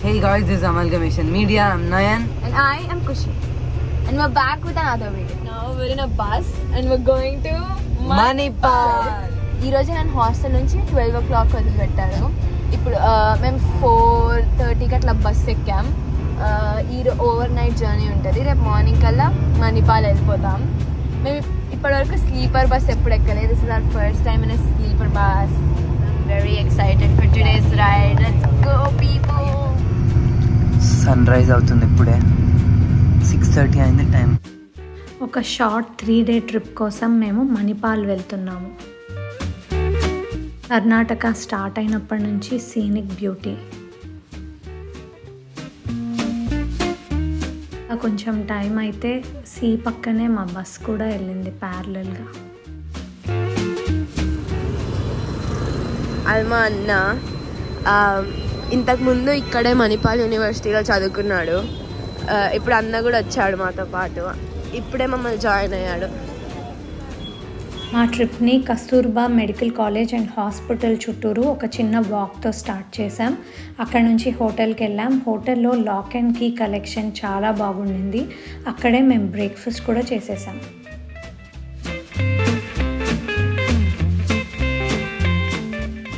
Hey guys, this is Amalgamation Media. I'm Nayan. And I am Kushi. And we're back with another video. Now we're in a bus and we're going to Manipal. ఈ రోజు నేను hostel నుంచి 12 o'clock వదిలిపెట్టారు. ఇప్పుడు మేము 4:30కి అట్లా bus ఎక్కాం. ఈ over night journey ఉంటుంది. రేపు మార్నింగ్ కల్లా మణిపాల్ వెళ్ళిపోతాం. మేము ఇప్పటివరకు స్లీపర్ బస్ ఎప్పుడు ఎక్కలేదు. This is our first time in sleeper bus. Very excited for today's ride. Let's go people. Sunrise అవుతుంది ఇప్పుడే. 6:30 అయింది టైం. ఒక షార్ట్ 3-day ట్రిప్ కోసం మేము మణిపాల్ వెళ్తున్నాము. కర్ణాటక స్టార్ట్ అయినప్పటి నుంచి సీనిక్ బ్యూటీ. కొంచెం టైం అయితే సీ పక్కనే మా బస్ కూడా వెళ్ళింది ప్యారలల్గా. అల్మా అన్న ఇంతకుముందు ఇక్కడే మణిపాల్ యూనివర్సిటీలో చదువుకున్నాడు. ఇప్పుడు అన్న కూడా వచ్చాడు మాతో పాటు. ఇప్పుడే మమ్మల్ని జాయిన్ అయ్యాడు. మా ట్రిప్ని Kasturba medical college and hospital చుట్టూరు ఒక చిన్న వాక్తో స్టార్ట్ చేసాం. అక్కడ నుంచి హోటల్కి వెళ్ళాం. హోటల్లో లాక్ అండ్ కీ కలెక్షన్ చాలా బాగుండింది. అక్కడే మేము బ్రేక్ఫాస్ట్ కూడా చేసేసాం.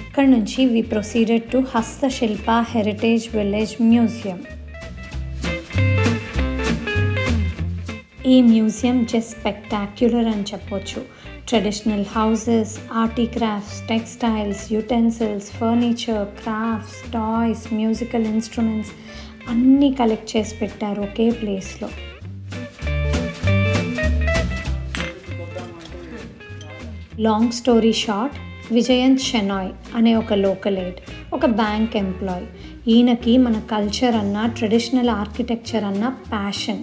అక్కడ నుంచి we proceeded to Hastashilpa heritage village museum. ఈ మ్యూజియం జస్ట్ స్పెక్టాక్యులర్ అని చెప్పొచ్చు. Traditional houses, art crafts, textiles, utensils, furniture, crafts, toys, musical instruments అన్నీ కలెక్ట్ చేసి పెట్టారు ఒకే ప్లేస్లో. Long story short, Vijayanth Shenoy అనే ఒక లోకల్ ఎయిడ్, ఒక బ్యాంక్ ఎంప్లాయ్. ఈయనకి మన కల్చర్ అన్నా ట్రెడిషనల్ ఆర్కిటెక్చర్ అన్నా ప్యాషన్.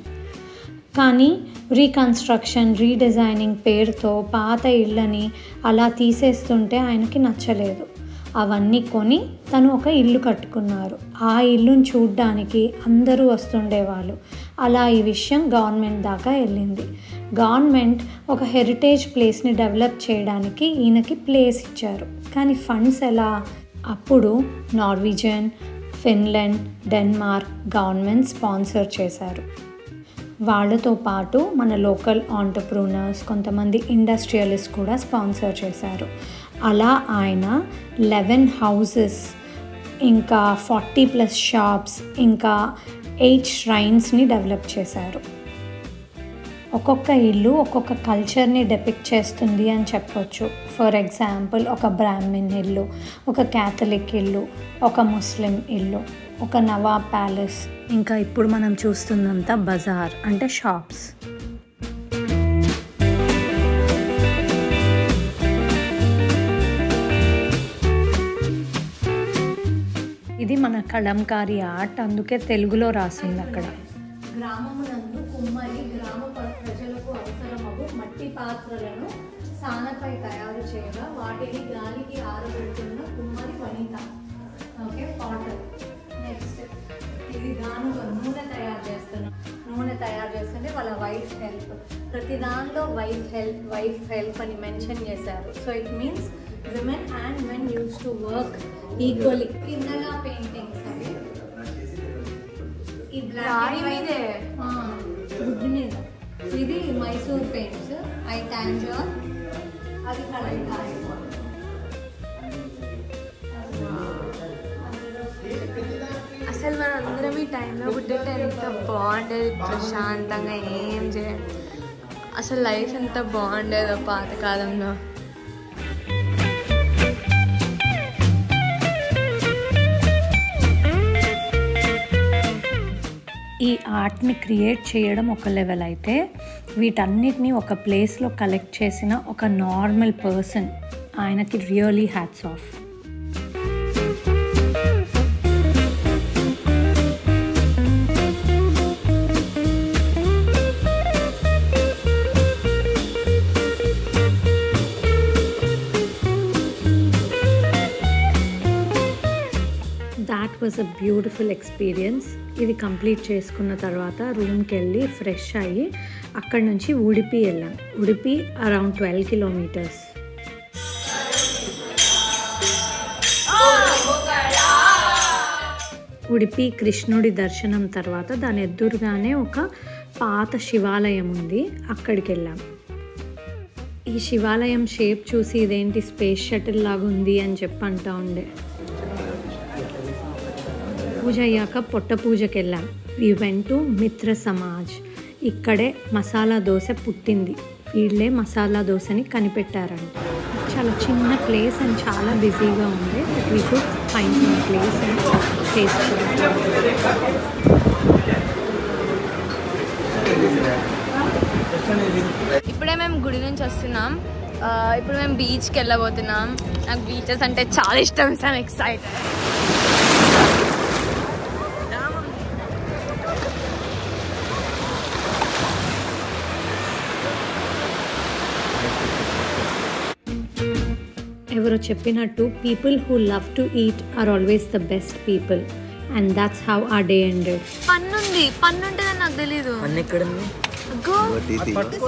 కానీ రీకన్స్ట్రక్షన్, రీడిజైనింగ్ పేరుతో పాత ఇళ్ళని అలా తీసేస్తుంటే ఆయనకి నచ్చలేదు. అవన్నీ కొని తను ఒక ఇల్లు కట్టుకున్నారు. ఆ ఇల్లుని చూడ్డానికి అందరూ వస్తుండేవాళ్ళు. అలా ఈ విషయం గవర్నమెంట్ దాకా వెళ్ళింది. గవర్నమెంట్ ఒక హెరిటేజ్ ప్లేస్ని డెవలప్ చేయడానికి ఈయనకి ప్లేస్ ఇచ్చారు. కానీ ఫండ్స్ ఎలా? అప్పుడు Norwegian, Finland, Denmark government sponsor చేశారు. వాళ్ళతో పాటు మన లోకల్ ఆంటర్ప్రూనర్స్, కొంతమంది ఇండస్ట్రియలిస్ట్ కూడా స్పాన్సర్ చేశారు. అలా ఆయన 11 హౌసెస్, ఇంకా 40+ షాప్స్, ఇంకా 8 ష్రైన్స్ని డెవలప్ చేశారు. ఒక్కొక్క ఇల్లు ఒక్కొక్క కల్చర్ని డెపిక్ట్ చేస్తుంది అని చెప్పొచ్చు. ఫర్ ఎగ్జాంపుల్, ఒక బ్రాహ్మిన్ ఇల్లు, ఒక క్యాథలిక్ ఇల్లు, ఒక ముస్లిం ఇల్లు, ఒక నవాబ్ ప్యాలెస్, ఇంకా ఇప్పుడు మనం చూస్తున్నంత బజార్ అంటే షాప్స్. ఇది మన కలంకారీ ఆర్ట్, అందుకే తెలుగులో రాసింది అక్కడ. గ్రామమునందు కుమ్మరి గ్రామ ప్రజలకు అవసరమగు మట్టి పాత్రలను సానపై తయారు చేయగా వాటిని గాలికి ఆరబెడుతున్న కుమ్మరి వనిత. Okay, Potter. నెక్స్ట్ ఇది గానుగ నూనె తయారు చేస్తుంటే వాళ్ళ వైఫ్ హెల్ప్. ప్రతి దానిలో వైఫ్ హెల్ప్ అని మెన్షన్ చేశారు. So it means women and men use to work equally. కిందగా పెయింటింగ్స్ అవి ఈ బ్లాక్ మీదే గుడ్డు మీద. ఇది మైసూర్ పెయింట్స్, ఐ టాంజర్, అది కలంకారీ. అసలు మన అందరం ఈ టైంలో పుట్టింటే ఎంత బాగుండేది. ప్రశాంతంగా ఏం చేయాలి, అసలు లైఫ్ ఎంత బాగుండేదో పాతకాలంలో. ఈ ఆర్ట్ని క్రియేట్ చేయడం ఒక లెవెల్ అయితే, వీటన్నిటిని ఒక ప్లేస్లో కలెక్ట్ చేసిన ఒక నార్మల్ పర్సన్, ఆయనకి really hats off. That was a beautiful experience. ఇది కంప్లీట్ చేసుకున్న తర్వాత రూమ్కి వెళ్ళి ఫ్రెష్ అయ్యి అక్కడి నుంచి ఉడిపి వెళ్ళాం. Udupi around 12 kilometers. ఉడిపి కృష్ణుడి దర్శనం తర్వాత దాని ఎదురుగానే ఒక పాత శివాలయం ఉంది, అక్కడికి వెళ్ళాం. ఈ శివాలయం షేప్ చూసి ఇదేంటి స్పేస్ షటిల్ లాగా ఉంది అని చెప్పి అంటూ ఉండే. పూజ అయ్యాక పొట్ట పూజకి వెళ్ళాం. వి వెంట్ టు మిత్ర సమాజ్. ఇక్కడే మసాలా దోశ పుట్టింది. వీళ్ళే మసాలా దోశని కనిపెట్టారంట. చాలా చిన్న ప్లేస్ అండ్ చాలా బిజీగా ఉంది. We could find some place and taste. ఇప్పుడే మేము గుడి నుంచి వస్తున్నాం. ఇప్పుడు మేము బీచ్కి వెళ్ళబోతున్నాం. నాకు బీచెస్ అంటే చాలా ఇష్టం. I'm excited. ఎవరో చెప్పినట్టు people who love to eat are always the best people and that's how our day ended. పన్ను ఉంటుందని నాకు తెలీదు.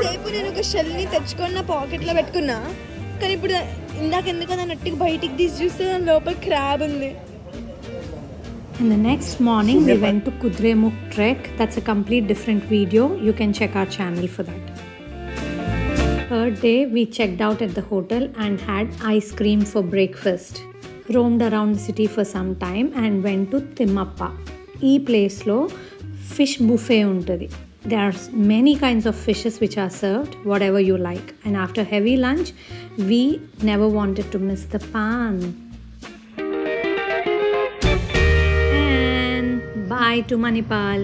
సేపు నేను ఒక షెల్ని తెచ్చుకొని నా పాకెట్లో పెట్టుకున్నా, కానీ ఇప్పుడు ఇందాక ఎందుకు దాన్ని అట్టికి బయటికి తీసి చూస్తే దాని లోపల క్రాబ్ ఉంది. And the next morning we went to Kudremukh trek. That's a complete different video. You can check our channel for that. Third day we checked out at the hotel and had ice cream for breakfast. Roamed around the city for some time and went to Timmappa. Ee place lo fish buffet untadi. There are many kinds of fishes which are served, whatever you like. And after heavy lunch, we never wanted to miss the pan. And bye to Manipal.